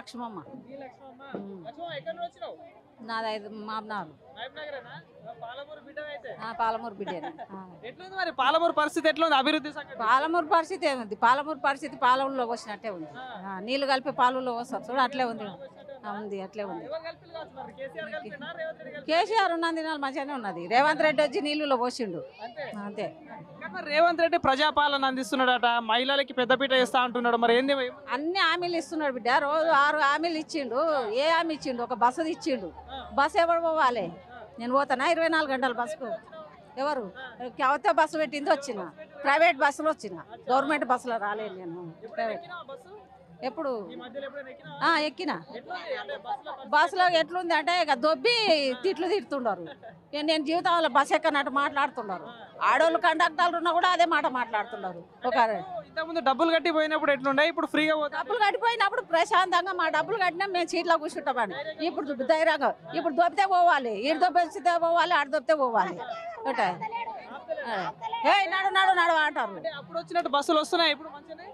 లక్ష్మమ్మ. నాది మామనారు. పాలమూరు బిడ్డ. ఎట్లుంది మరి పాలమూరు పరిస్థితి ఎట్లుంది అభివృద్ధి సంగతి? పాలమూరు పరిస్థితి ఏముంది? పాలమూరు పరిస్థితి పాలవుల్లో వచ్చినట్టే ఉంది. నీళ్లు కలిపి పాలల్లో వస్తారు చూడు, అట్లే ఉంది. ఉంది అట్లే ఉంది. కేసీఆర్ ఉన్న దినాలు మంచిగానే ఉన్నది. రేవంత్ రెడ్డి వచ్చి నీళ్ళలో పోసిండు అంతే. రేవంత్ రెడ్డి ప్రజాపాలన అందిస్తున్నాడట, మహిళలకి పెద్దపీట ఇస్తా అంటున్నాడు. మరి ఏంది? అన్ని హామీలు ఇస్తున్నాడు బిడ్డ. రోజు 6 హామీలు ఇచ్చిండు. ఏ హామీ ఇచ్చిండు? ఒక బస్సు ఇచ్చిండు. బస్సు ఎవరు పోవాలి? నేను పోతానా 24 గంటల బస్సుకు? ఎవరు కవిత బస్సు పెట్టింది వచ్చిన, ప్రైవేట్ బస్సులో వచ్చిన, గవర్నమెంట్ బస్సులో రాలేదు నేను. ప్రైవేట్ ఎప్పుడు ఎక్కిన బస్సులో ఎట్లుంది అంటే ఇక దొబ్బి తిట్లు తిడుతుండారు. నేను జీవితంలో బస్సు ఎక్కనట్టు మాట్లాడుతున్నారు. ఆడోళ్ళు కండక్టర్లు ఉన్నా కూడా అదే మాట మాట్లాడుతున్నారు. ఒక ఇంతకుముందు డబ్బులు కట్టి పోయినప్పుడు ఎట్లుండే, ఇప్పుడు ఫ్రీగా డబ్బులు కట్టిపోయినప్పుడు ప్రశాంతంగా మా డబ్బులు కట్టినా మేము సీట్లో కూర్చుంటామని. ఇప్పుడు ధైర్యంగా ఇప్పుడు దొబ్బితే పోవాలి, ఈడు దొబ్బితే పోవాలి, ఆడ దొబ్బితే పోవాలి. నడు నడు నడు అంటారు. అప్పుడు వచ్చినట్టు బస్సులు వస్తున్నాయి ఇప్పుడు మంచిగా.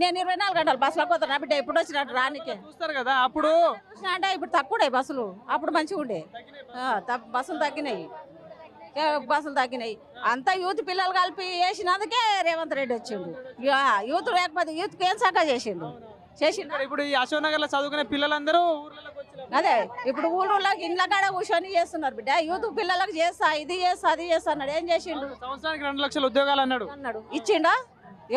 నేను 24 గంటలు బస్సులో పోతాను బిడ్డ. ఇప్పుడు వచ్చినట్టు రానికే చూస్తారు కదా. అప్పుడు అంటే ఇప్పుడు తక్కువ బస్సులు, అప్పుడు మంచిగా ఉండే. బస్సులు తగ్గినాయి, బస్సులు తగ్గినాయి. అంతా యూత్ పిల్లలు కలిపి వేసినందుకే రేవంత్ రెడ్డి వచ్చిండు. యూత్ లేకపోతే యూత్కి ఏం సక్క చేసిండు? ఇప్పుడు ఈ అశోక్ నగర్ లో చదువుకునే పిల్లలందరూ అదే ఇప్పుడు ఊళ్ళోకి ఇండ్ల కాడ కూర్చొని చేస్తున్నారు బిడ్డ. యూత్ పిల్లలకు చేస్తా, ఇది చేస్తా, అది చేస్తా అన్నాడు. ఏం చేసిండు? సంవత్సరానికి 2 లక్షల ఉద్యోగాలు అన్నాడు. ఇచ్చిండా?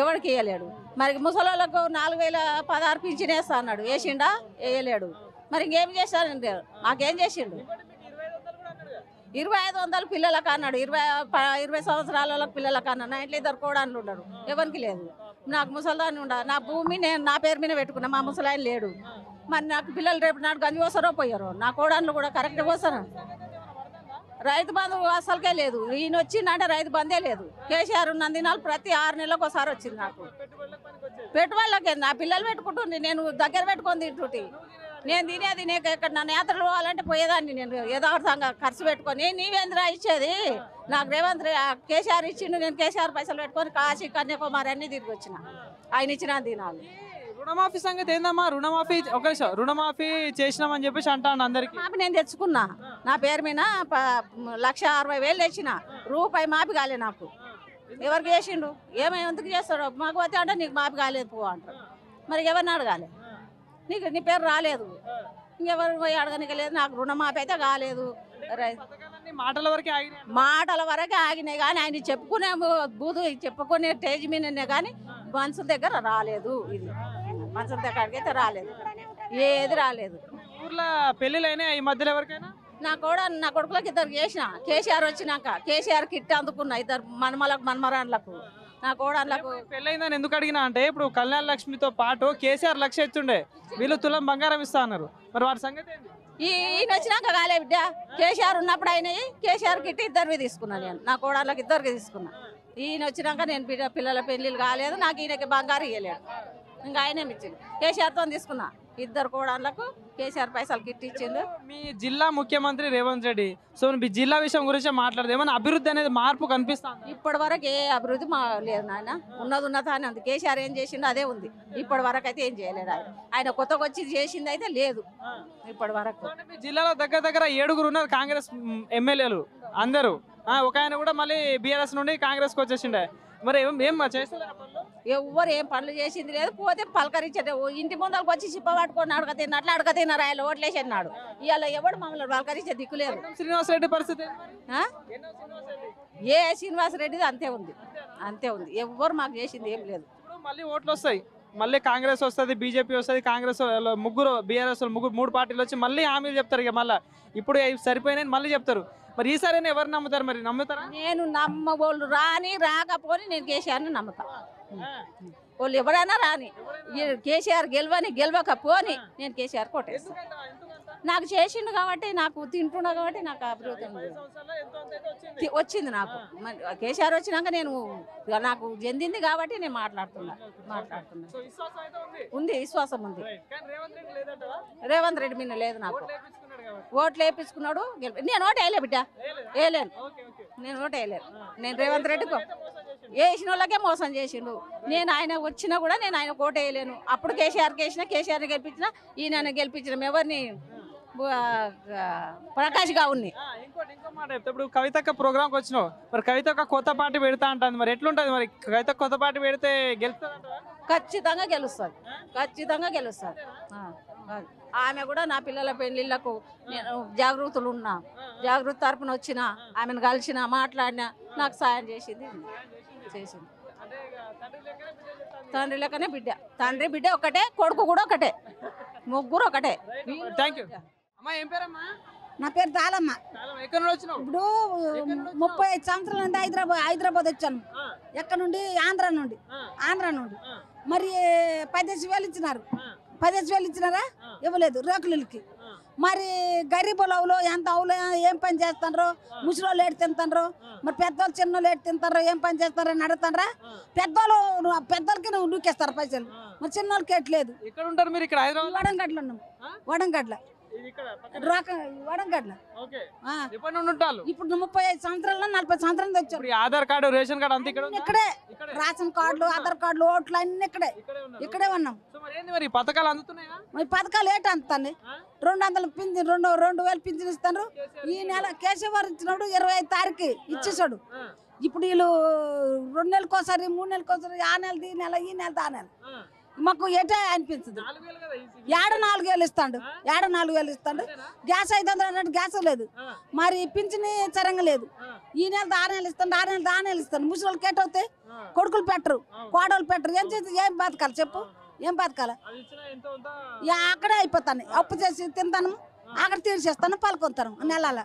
ఎవరికి వేయలేడు. మరి ముసలోళ్ళకు 4016 పింఛన్ వేస్తా అన్నాడు. వేసిండా? వేయలేడు. మరి ఇంకేం చేశాడు? మాకేం చేసిండు? 2500 పిల్లలకు అన్నాడు. 20 సంవత్సరాల పిల్లలకు అన్నాడు. నా ఇంట్లో 2 కోడళ్ళు ఉన్నాడు. ఎవరికి లేదు. నాకు ముసలిదాన్ని ఉండ, నా భూమి నేను నా పేరు మీద పెట్టుకున్నా. మా ముసలాయన లేడు. మరి నాకు పిల్లలు రేపు నాడు గంజి పోసారో పోయారో. నా కోడళ్ళు కూడా కరెక్ట్ పోసాను. రైతు బంధు అసలుకే లేదు. ఈయన వచ్చిందంటే రైతు బంధే లేదు. కేసీఆర్ ఉన్న దినాలు ప్రతి 6 నెలలకు ఒకసారి వచ్చింది. నాకు పెట్టుబడులకే నా పిల్లలు పెట్టుకుంటుంది. నేను దగ్గర పెట్టుకొని తింటుంటే నేను తినేది. నీకు ఎక్కడ నన్ను యాత్రలు పోవాలంటే పోయేదాన్ని. నేను యథార్థంగా ఖర్చు పెట్టుకొని నీవేంద్రా ఇచ్చేది? నాకు రేవంత్ కేసీఆర్ ఇచ్చిండు. నేను కేసీఆర్ పైసలు పెట్టుకొని కాశీ కన్యాకుమారి అన్ని తిరిగి వచ్చిన. ఆయన ఇచ్చిన దినాలు. రుణమాఫీ సంగతి ఏందమ్మా? రుణమాఫీ రుణమాఫీ చేసినామని చెప్పేసి అంటాను అందరికి. మాఫీ నేను తెచ్చుకున్నా. నా పేరు మీద 1,60,000 తెచ్చిన. రూపాయి మాఫీ కాలే నాకు. ఎవరికి చేసిండు? ఎందుకు చేస్తాడు? మాకు పోతే అంటే నీకు మాఫీ కాలేదు పో అంటారు. మరి ఎవరిని అడగాలి? నీ పేరు రాలేదు, ఇంకెవరు పోయి అడగనిక లేదు. నాకు రుణమాఫీ అయితే కాలేదు. మాటల వరకే ఆగినాయి కానీ ఆయన చెప్పుకునే చెప్పుకునే స్టేజ్ మీదనే కానీ మనుషుల దగ్గర రాలేదు. ఇది మనుషుల దగ్గరికి అయితే రాలేదు. ఏది రాలేదు. ఊర్లో పెళ్ళిళ్ళైనా ఈ మధ్యలో ఎవరికైనా? నా కొడుకులకు 2 చేసిన. కేసీఆర్ వచ్చినాక కేసీఆర్ కిట్ అందుకున్నా 2 మనమరాన్లకు. నా కోడళ్ళకు పెళ్ళైందని ఎందుకు అడిగినా అంటే ఇప్పుడు కళ్యాణ లక్ష్మితో పాటు కేసీఆర్ లక్ష ఇస్తుండే, వీళ్ళు తులం బంగారం ఇస్తా అన్నారు. మరి వాటి సంగతి ఏంటి? ఈయన వచ్చినాక కాలే బిడ్డ. కేసీఆర్ ఉన్నప్పుడు అయినాయి. కేసీఆర్ కిట్ 2 తీసుకున్నా. నేను నా కోడళ్ళకి 2 తీసుకున్నా. ఈయన వచ్చినాక నేను పిల్లల పెళ్ళిళ్ళు కాలేదు. నాకు ఈయనకి బంగారు ఇవ్వలేడు. ఇంకా ఆయనే ఇచ్చింది. కేసీఆర్తో తీసుకున్నా. 2 కోడళ్ళకు కేసీఆర్ పైసలు కిట్ ఇచ్చిండు. మీ జిల్లా ముఖ్యమంత్రి రేవంత్ రెడ్డి. సో మీ జిల్లా విషయం గురించి మాట్లాడదు. ఏమన్నా అభివృద్ధి అనేది మార్పు కనిపిస్తుంది? ఇప్పటి వరకు ఏ అభివృద్ధి లేదు నాయన. ఉన్నతానే ఉంది. కేసీఆర్ ఏం చేసిండో అదే ఉంది. ఇప్పటి వరకు అయితే ఏం చేయలేడు. ఆయన కొత్తగా వచ్చి చేసింది అయితే లేదు ఇప్పటి వరకు. మీ జిల్లాలో దగ్గర 7 ఉన్నారు కాంగ్రెస్ ఎమ్మెల్యేలు అందరూ. ఒక ఆయన కూడా మళ్ళీ బీఆర్ఎస్ నుండి కాంగ్రెస్కి వచ్చేసిండే. మరి ఏం చేస్తారు? ఎవ్వరు ఏం పనులు చేసింది లేదు. పోతే పలకరించే ఇంటి ముందరకు వచ్చి చిప్ప పట్టుకొని అట్లా అడగ తిన్నారు. ఆయన ఓట్లేసి అన్నాడు. ఇవాళ ఎవడు మమ్మల్ని పలకరించే దిక్కులేదు. శ్రీనివాసరెడ్డి పరిస్థితి? ఏ శ్రీనివాసరెడ్డిది అంతే ఉంది. ఎవ్వరు మాకు చేసింది ఏం లేదు. మళ్ళీ ఓట్లు వస్తాయి. మళ్ళీ కాంగ్రెస్ వస్తుంది, బీజేపీ వస్తుంది. కాంగ్రెస్ ముగ్గురు, బీఆర్ఎస్ ముగ్గురు, 3 పార్టీలు వచ్చి మళ్ళీ హామీలు చెప్తారు. ఇక మళ్ళీ ఇప్పుడు సరిపోయినాయి మళ్ళీ చెప్తారు. మరి ఈసారి ఎవరు నమ్ముతారు? మరి నమ్ముతారా? నేను నమ్మబోళ్ళు రాకపోని నేను కేసీఆర్ని నమ్ముతా. వాళ్ళు ఎవరైనా రాని, కేసీఆర్ గెలవకపోని నేను కేసీఆర్ కొట్టేస్తాను. నాకు చేసిండు కాబట్టి, నాకు తింటున్నా కాబట్టి నాకు అభివృద్ధి వచ్చింది. నాకు కేసీఆర్ వచ్చినాక నేను నాకు చెందింది కాబట్టి నేను మాట్లాడుతున్నా. ఉంది, విశ్వాసం ఉంది. రేవంత్ రెడ్డి మీద లేదు. నాకు ఓట్లు వేయించుకున్నాడు. నేను ఓటు వేయలే బిడ్డ, వేయలేను. నేను ఓటు వేయలేను. నేను రేవంత్ రెడ్డికి వేసిన వాళ్ళకే మోసం చేసిండు. నేను ఆయన వచ్చినా కూడా నేను ఆయన కోట వేయలేను. అప్పుడు కేసీఆర్కి వేసిన, కేసీఆర్ని గెలిపించిన, ఈయన గెలిపించిన ఎవరిని ప్రకాష్ గౌడ్ని. ఇంకో మాట చెప్తే ఇప్పుడు కవితక్క ప్రోగ్రామ్కి వచ్చినావు, మరి కవితక్క కొత్త పార్టీ పెడతా అంటుంది, మరి ఎట్లుంటుంది మరి కవిత కొత్త పార్టీ పెడితే గెలుస్తుంది? ఖచ్చితంగా గెలుస్తుంది, ఖచ్చితంగా గెలుస్తుంది. ఆమె కూడా నా పిల్లల పెళ్లిళ్లకు నేను జాగృతులు ఉన్నా, జాగృతి తరపున వచ్చిన ఆమెను కలిసిన, మాట్లాడినా, నాకు సాయం చేసింది. తండ్రి లెక్కనే బిడ్డ, తండ్రి బిడ్డ ఒకటే, కొడుకు కూడా ఒకటే, ముగ్గురు ఒకటే. థ్యాంక్ యూ అమ్మా. ఏం పేరమ్మా? నా పేరు దాలమ్మ. ఎక్కడ నుండి వచ్చినావు? ఇప్పుడు 35 సంవత్సరాల నుండి హైదరాబాద్ వచ్చాను. ఎక్కడ నుండి? ఆంధ్ర నుండి. మరి 15,000 ఇచ్చినారు. 15,000 ఇచ్చినారా? ఇవ్వలేదు రేకులకి. మరి గరీబులు ఎంత అవులో ఏం పని చేస్తారో, ముసలోళ్ళు ఏడు తింటారు, మరి పెద్దోళ్ళు చిన్నోళ్ళు ఏడు తింటారో, ఏం పని చేస్తారో అని అడుగుతారా? పెద్దోళ్ళకి నువ్వు నూకేస్తారు పైసలు, మరి చిన్నోళ్ళకి ఎట్లేదు. ఎక్కడ ఉంటారు మీరు? ఇక్కడ హైదరాబాద్ వడంగడ్లో ఉన్నాం. వడంగడ్ల ఇప్పుడు 35 సంవత్సరాలు 40 సంవత్సరాలు వచ్చారు. ఆధార్ కార్డు, రేషన్ కార్డు అంతా ఇక్కడే. రేషన్ కార్డులు, ఆధార్ కార్డులు, ఓట్లు అన్ని ఇక్కడే ఉన్నాం. మరి పథకాలు అందుతున్నాయా? మరి పథకాలు ఏంటి అందుతాయి? 200 పింఛన్, 2,000 పింఛన్ ఇస్తాను. ఈ నెల కేసీఆర్ ఇచ్చినాడు 25 తారీఖు ఇచ్చేసాడు. ఇప్పుడు వీళ్ళు 2 నెలలకోసారి, 3 నెలలకోసారి, ఆ నెలది ఈ నెల, ఈ నెల ఆ నెల మాకు ఎటే అనిపించదు. 4,000 ఇస్తాడు, 4,000 ఇస్తాడు. గ్యాస్ 500 అన్నట్టు గ్యాస్ లేదు, మరి పింఛని సరంగా లేదు. ఈ నెల 6 నెలలు ఇస్తాడు, 6 నెలలు ఇస్తాడు. ముసలి కేటవుతాయి, కొడుకులు పెట్టరు, కోడలు పెట్టరు. ఏం చేసి ఏం బతకాలి చెప్పు? ఏం బతకాలి? అక్కడే అయిపోతాను, అప్పు చేసి తింటాను, అక్కడ తీర్చేస్తాను, పలుకొంటాను నెలల.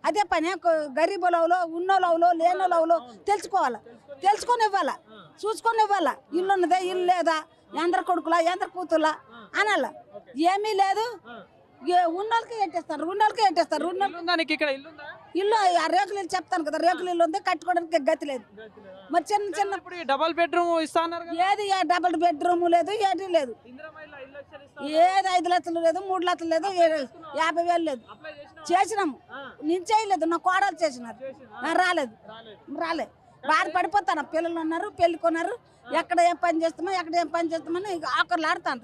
అదే పని గరీబులవులో, ఉన్నోళ్ళవులో, లేనోళ్ళవులో తెలుసుకొని ఇవ్వాలా, చూసుకొని ఇవ్వాలా. ఇల్లు ఉన్నదా, ఇల్లు లేదా, ఎందరు కొడుకులా, ఎందరు కూతుర్లా అనాల. ఏమీ లేదు. ఉన్నోళ్ళకి ఎట్టేస్తారు, ఇల్లు ఆ రేకులు ఇల్లు చెప్తాను కదా, రేకులు ఇల్లు ఉంది, కట్టుకోవడానికి గతి లేదు. మరి చిన్న డబల్ బెడ్రూమ్ ఇస్తాను, ఏది డబుల్ బెడ్రూమ్ లేదు, ఏది లేదు. ఏది 5 లక్షలు లేదు, 3 లక్షలు లేదు, 50,000 లేదు. చేసినాము, నేను చేయలేదు, నా కోడలు చేసినారు, రాలేదు. బాధ పడిపోతాను. పిల్లలు ఉన్నారు, పెళ్లి కొన్నారు, ఎక్కడ ఏం పని చేస్తామని ఆకర్లు ఆడుతాను.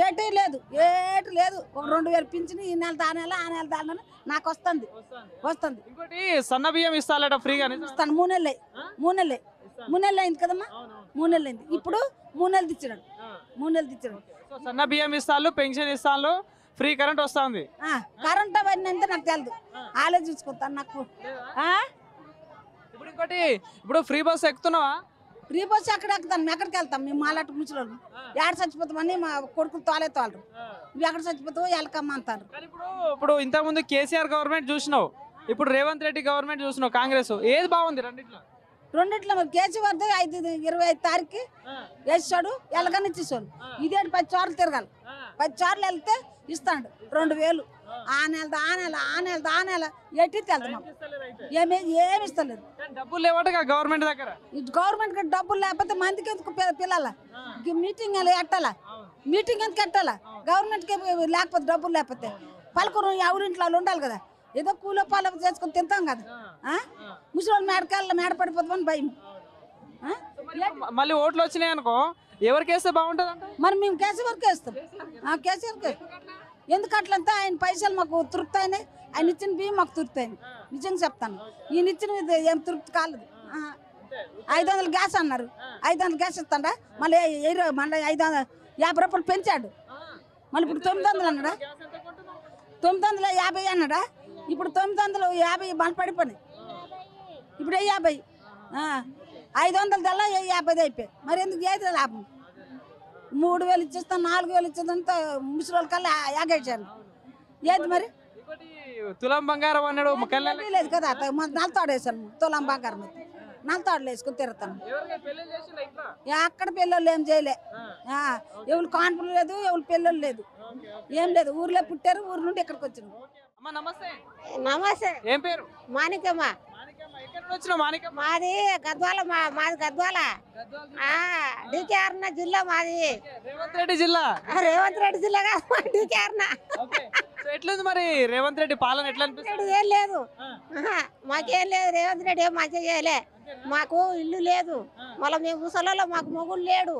ఏటి లేదు, ఒక 2,000 పింఛని ఈ నెల ఆ నెల నాకు వస్తుంది. ఇంకోటి సన్న బియ్యం ఇస్తాలట ఫ్రీగా ఇస్తాను. 3 నెలలు అయింది కదమ్మా, 3 నెలలు అయింది. ఇప్పుడు 3 నెలలు తెచ్చినాడు. సన్న బియ్యం ఇస్తాను, పెన్షన్ ఇస్తాను, ఫ్రీ కరెంట్ వస్తుంది. కరెంట్ అవన్నీ అంటే నాకు తెలియదు, ఆలోచించుకుంటాను నాకు. ఇప్పుడు ఫ్రీ బస్ ఎక్కుతున్నావా? ఫ్రీ బస్ ఎక్కడ ఎక్కుతాను? మేము ఎక్కడికి వెళ్తాం? మేము మాలాంటి ముసలోళ్ళు ఎక్కడ చచ్చిపోతామని మా కొడుకులు తోలేతోలరు. నువ్వు ఎక్కడ చచ్చిపోతావో ఎలకమ్మ అంటారు. ఇప్పుడు ఇంతకుముందు కేసీఆర్ గవర్నమెంట్ చూసినావు, ఇప్పుడు రేవంత్ రెడ్డి గవర్నమెంట్ చూసినావు, కాంగ్రెస్ ఏది బాగుంది? రెండిట్లో మరి కేసీఆర్ 25 తారీఖు వేసాడు, ఎలగని ఇచ్చేసాడు. ఇదేంటి 10 చోట్ల తిరగాలి, 10 చోట్ల వెళ్తే ఇస్తాడు 2,000. ఆ నెల ఎట్టి వెళ్తున్నాం, ఏమి ఇస్తలేదు. డబ్బులు లేవట గవర్నమెంట్ దగ్గర. గవర్నమెంట్ డబ్బులు లేకపోతే మందికి ఎందుకు పిల్లల మీటింగ్ ఎట్టాలా? మీటింగ్ ఎందుకు ఎట్టాలా? గవర్నమెంట్కి లేకపోతే డబ్బులు లేకపోతే పలుకురు ఎవరింట్లో ఉండాలి కదా. ఏదో కూలో పాల చేసుకొని తింటాం కదా. ముసలి మేడ పడిపోతామని భయం. మళ్ళీ ఓట్లు వచ్చినాయి అనుకో, ఎవరికి వేస్తే బాగుంటుంది? మరి మేము కేసీఆర్కి వేస్తాం. కేసీఆర్కి ఎందుకు అట్లంతా? ఆయన పైసలు మాకు తృప్తి అయినాయి, ఆయన ఇచ్చిన బియ్యం మాకు తృప్తి అయింది. నిజంగా చెప్తాను, ఈయన ఇచ్చిన ఏం తృప్తి కాలేదు. 500 గ్యాస్ అన్నారు, 500 గ్యాస్ ఇస్తాడా? మళ్ళీ 550 రూపాయలు పెంచాడు. మళ్ళీ ఇప్పుడు 900 అన్నాడా? 950 అన్నాడా? ఇప్పుడు 950 మళ్ళీ పడిపోయినాయి. ఇప్పుడు 50, 500 దల్లా 50 అయిపోయాయి. మరి ఎందుకు ఏది లాభం? 3,000 ఇచ్చేస్తాను, 4,000 ఇచ్చేదంతా ముసలి కల్లా యాగేసాను. ఏది మరి? తులం బంగారం అన్నాడు, లేదు కదా. నలతాడు వేసాను, తులం బంగారం అయితే నలతాడులు వేసుకుని తిరుగుతాను. అక్కడ పిల్లలు ఏం చేయలే, ఎవరు కాన్పులు లేదు, ఎవరు పిల్లలు లేదు, ఏం లేదు. ఊర్లో పుట్టారు, ఊరు నుండి ఇక్కడికి వచ్చాను. నమస్తే. ఏం పేరు? మాణికమ్మ. మాది గద్వాల. మాది గద్వాల, డీకేఆర్న జిల్లా మాది. రేవంత్ రెడ్డి జిల్లా కాదు, డీకేఆర్న. సో ఎట్లుంది మరి రేవంత్ రెడ్డి పాలన ఎట్లా అనిపిస్తుంది? ఏం లేదు మాకేం లేదు. రేవంత్ రెడ్డి ఏం మంచిగా చేయలే. మాకు ఇల్లు లేదు, మళ్ళీ మేము ముసలలో మాకు మొగుడు లేడు.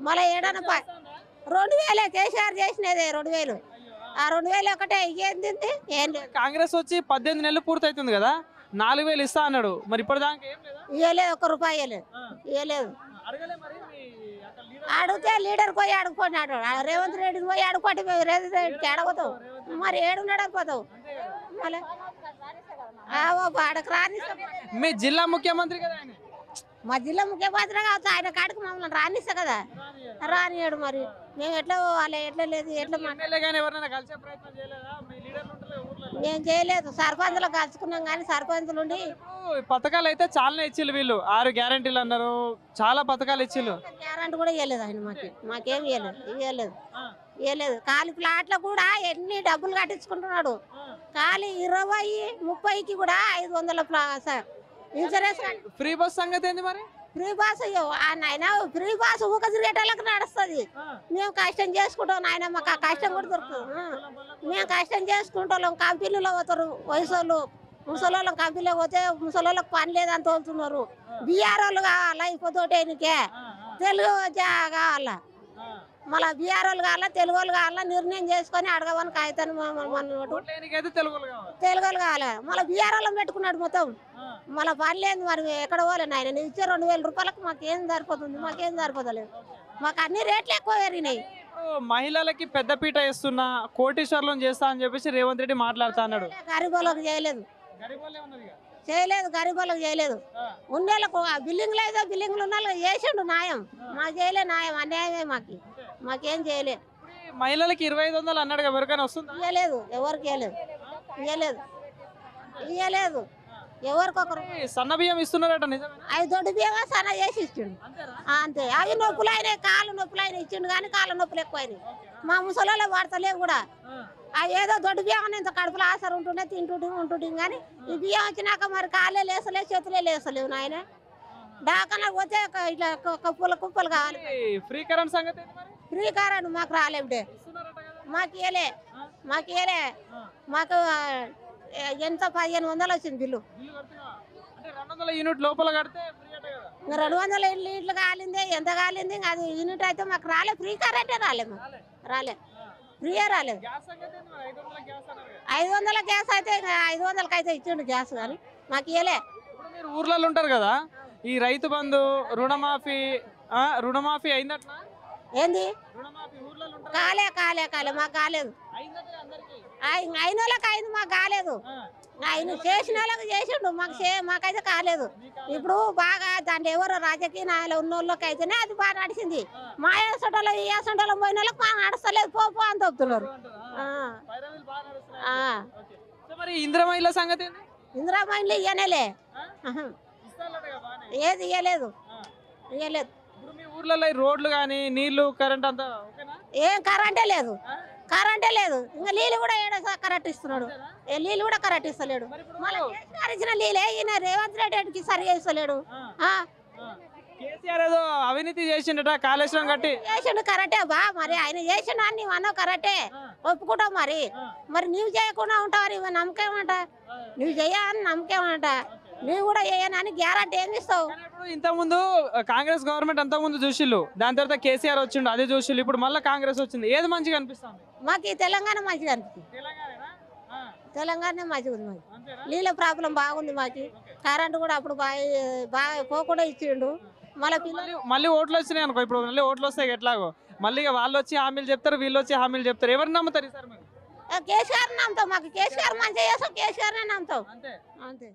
మళ్ళీ ఏడన్నా 2000 కేసీఆర్ చేసినదే 2000. ఆ 2000 ఒకటే ఇకేంది ఏం లేదు. కాంగ్రెస్ వచ్చి 18 నెలలు పూర్తవుతుంది కదా, 4000 ఇస్తా అన్నాడు. మరి ఇప్పటిదాకా ఏం లేదా? ఇవ్వలేదు, ₹1 ఇవ్వలేదు. ఇవ్వలేదు. అడిగితే లీడర్ పోయి అడుగుకున్నాడు. రేవంత్ రెడ్డిని పోయి అడుగుకోండి. మేము రేవంత్ రెడ్డికి అడగతావు, మరి ఏడున్నాడు పోతావు. మళ్ళీ అడగ రానిస్తా. మీ జిల్లా ముఖ్యమంత్రి కదా ఆయన. మా జిల్లా ముఖ్యమంత్రి కావచ్చు, ఆయన కాడికి మమ్మల్ని రానిస్తా కదా. రానియాడు. మరి మేము ఎట్లా పోవాలి? ఎట్లా లేదు, ఎట్లా మేము చేయలేదు. సర్పంచులు కలుసుకున్నాం కానీ సర్పంచులు ఉండి పథకాలు అయితే చాలా ఇచ్చిళ్ళు. వీళ్ళు 6 గ్యారంటీలు అన్నారు, చాలా పథకాలు ఇచ్చిళ్ళు. గ్యారంటీ కూడా ఇవ్వలేదు ఆయన. మాకేం ఇవ్వలేదు. ఖాళీ ప్లాట్ల కూడా ఎన్ని డబ్బులు కట్టించుకుంటున్నాడు. ఖాళీ 20-30కి కూడా 500 ఇన్సూరెన్స్. ఫ్రీ బస్ సంగతి ఏంది మరి? ఫ్రీ బాస్ నాయన, ఫ్రీ బాస్ ఊక తిరిగేటోళ్ళకి నడుస్తుంది. మేము కష్టం చేసుకుంటాం నాయన, మాకు ఆ కష్టం కూడా దొరుకుతుంది. మేము కష్టం చేసుకుంటాం. కంపెనీలో పోతారు వయసు ముసలోళ్ళం. కంపెనీలో పోతే ముసలోళ్ళకి పని లేదని తోలుతున్నారు. బీఆర్ వాళ్ళు కావాలా ఇప్పతోటేనికే, తెలుగు కావాలా, మళ్ళీ బీఆర్ వాళ్ళు కావాలా, తెలుగు వాళ్ళు కావాలా, నిర్ణయం చేసుకొని అడగవని కాగితాన్ని తెలుగు వాళ్ళు కావాలి. మళ్ళీ బీఆర్ వాళ్ళని పెట్టుకున్నాడు మొత్తం. మళ్ళీ పని లేదు. మరి ఎక్కడ పోలేదు ఆయన. నువ్వు ఇచ్చే 2000 రూపాయలకు మాకేం సరిపోతుంది? మాకేం సరిపోతలేదు. మాకు అన్ని రేట్లు ఎక్కువ పెరిగినాయి. మహిళలకి పెద్దపీట వేస్తున్నా, కోటీశ్వర్లను చేస్తా అని చెప్పేసి రేవంత్ రెడ్డి మాట్లాడుతా అన్నాడు. గరీబోళ్ళకి చేయలేదు. గరీబోళ్ళకి చేయలేదు. ఉన్నోళ్ళకు బిల్డింగ్లు అయితే బిల్డింగ్లు ఉన్న చేసిండు న్యాయం. మాకు చేయలే న్యాయం. అన్యాయమే మాకేం చేయలే. మహిళలకి 2500 అన్నాడు, ఎవరికైనా వస్తుంది? ఇవ్వలేదు. ఎవరికి ఇవ్వలేదు. ఎవరికొకరు సన్న బియ్యం ఇస్తున్నారట, నిజమే? 5 దొడ్డు బియ్యమే సన్న చేసి ఇచ్చిండు అంతే. అవి నొప్పులు అయినాయి, కాళ్ళు నొప్పులు అయినా ఇచ్చిండు కానీ కాళ్ళ నొప్పులు ఎక్కువైనాయి. మా ముసలోళ్ళే వాడతలేవు కూడా. అవి ఏదో దొడ్డు బియ్యం ఇంత కడుపులో ఆసరు ఉంటుండే, ఉంటుండే కానీ ఈ బియ్యం వచ్చినాక మరి కాళ్ళే లేసలే, చేతులే లేసలేవు నాయన. డాకన్నా పోతే ఇట్లా కుప్పలు కావాలి. ఫ్రీ కరెంట్ సంగతి? ఫ్రీ కరెంట్ మాకు రాలేవిడే. మాకు ఇవ్వలే. మాకు ఎంత 1500 వచ్చింది బిల్లు. 200 యూనిట్ లోపల కడితే 200 యూనిట్లు కాలింది. ఎంత కాలింది అది యూనిట్ అయితే మాకు రాలే. ఫ్రీ కరెంటే రాలే. ఫ్రీయే రాలేదు. 500 గ్యాస్ అయితే 500కి అయితే ఇచ్చిండు గ్యాస్ కానీ మాకు ఇవ్వలే. మీరు ఊర్లలో ఉంటారు కదా, ఈ రైతు బంధు రుణమాఫీ అయిందట్లా? ఏంది కాలే మాకు కాలేదు. అయిన వాళ్ళకి అయింది, మాకు కాలేదు. ఆయన చేసిన వాళ్ళకి చేసిండు, మాకైతే కాలేదు. ఇప్పుడు బాగా దాంట్లో ఎవరో రాజకీయ నాయకులు ఉన్న వాళ్ళకి అయితేనే అది బాగా నడిచింది. మా ఏసంటోళ్ళు ఈ ఏసంటోళ్ళు పోయిన వాళ్ళకి బాగా నడుస్తలేదు. పో అని చెప్తున్నారు. ఇందిరా మహిళ సంగతి? ఇందిరా మహిళలు ఇయ్యనేలే. ఏది ఇయ్యలేదు. ఊర్లలో రోడ్లు కానీ నీళ్లు కరెంట్ అంతా ఏం కరెంటే లేదు. ఇంకా నీళ్ళు కూడా కరెక్ట్ ఇస్తున్నాడు. నీళ్ళు కూడా కరెక్ట్ ఇస్తలేడు. మళ్ళీ కేసీఆర్ ఇచ్చిన నీళ్ళే ఈయన రేవంత్ రెడ్డికి సరిగా ఇస్తలేడు. కేసీఆర్ ఏదో అవినీతి చేసిండట, కాళేశ్వరం కట్టి చేసిండు. కరెక్టే బా, మరి ఆయన చేసిండు అని నువ్వు అన్నావు, కరెక్టే ఒప్పుకుంటావు. మరి నువ్వు చేయకుండా ఉంటావు. నమ్మకేమంట నువ్వు చేయని నమ్మకేమంట. నువ్వు కూడా చేయనని గ్యారంటీ ఏమి ఇస్తావు? ఇంత ముందు కాంగ్రెస్ గవర్నమెంట్ అంత ముందు చూసిళ్ళు, దాని తర్వాత కేసీఆర్ వచ్చిండు, అదే చూసిళ్ళు. ఇప్పుడు మళ్ళీ కాంగ్రెస్ వచ్చింది. ఏది మంచిగా అనిపిస్తుంది? మాకు ఈ తెలంగాణ మంచిగా అనిపిస్తుంది. తెలంగాణ మంచిగా ఉంది. మాకు నీళ్ళ ప్రాబ్లం బాగుంది. మాకు కరెంటు కూడా అప్పుడు బాగా పోకుండా ఇచ్చిండు. మళ్ళీ ఓట్లు వచ్చినాయి అనుకో, ఇప్పుడు మళ్ళీ ఓట్లు వస్తాయి ఎట్లాగో, మళ్ళీ వాళ్ళు వచ్చి హామీలు చెప్తారు, వీళ్ళు వచ్చి హామీలు చెప్తారు. ఎవరిని నమ్ముతారు ఈసారి? కేసీఆర్ నమ్ముతాం. మాకు కేసీఆర్ మంచిగా చేస్తాం. కేసీఆర్ నమ్ముతాం అంతే.